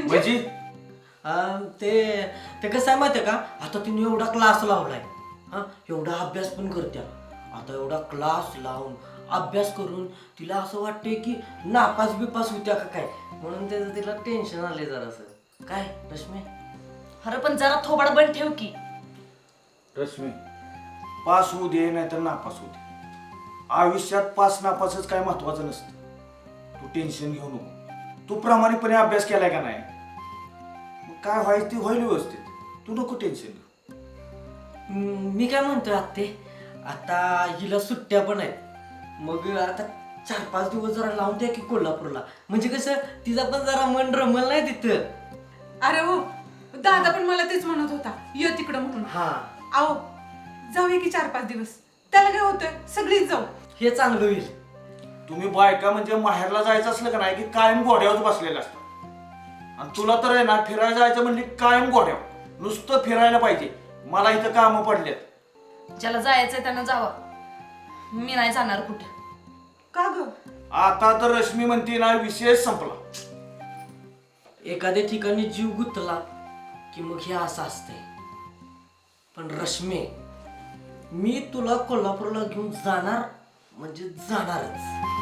म्हणजे ते ते कसं आहे माहिती आहे का, आता तिने एवढा क्लास लावलाय, हा एवढा अभ्यास पण करत्या. आता एवढा क्लास लावून अभ्यास करून तिला असं वाटतंय की नापास बिपास होत्या का काय, म्हणून त्याचं तिला टेन्शन आले जरासं. काय रश्मी? अरे पण जरा थोबाड बंद ठेव की. रश्मी, पास होऊ दे नाही तर नापास होऊ दे, आयुष्यात पास नापासच काय महत्वाचं नसतं. तू टेन्शन घेऊ नको. तू प्रामाणिकपणे अभ्यास केलाय का नाही, मग काय व्हायचं ते होईल व्यवस्थित. तू नको टेन्शन घेऊ. मी काय म्हणतोय आत्ते, आता हिला सुट्ट्या पण आहेत, मग आता 4-5 दिवस जरा लावून द्या की कोल्हापूरला, म्हणजे कसं तिचा पण जरा मन रमल नाही तिथं. अरे हो, दादा पण मला तेच म्हणत होता ये तिकडं म्हणून. हा आओ जाऊया की 4-5 दिवस, त्याला काय होतंय, सगळीच जाऊ. हे चांगलं होईल. तुम्ही बायका म्हणजे माहेरला जायचं असलं का नाही की कायम घोड्यावर बसलेलं असतं, आणि तुला तर आहे ना फिरायला जायचं म्हणजे कायम घोड्यावर, नुसतं फिरायला पाहिजे. मला इथं कामं पडल्यात. ज्याला जायचंय त्यानं जावा, मी नाही जाणार कुठे. का ग? आता तर रश्मी म्हणते ना विषय संपला. एखाद्या ठिकाणी जीव गुंतला की मग हे असं असतंय. पण रश्मी, मी तुला कोल्हापूरला घेऊन जाणार म्हणजे जाणारच.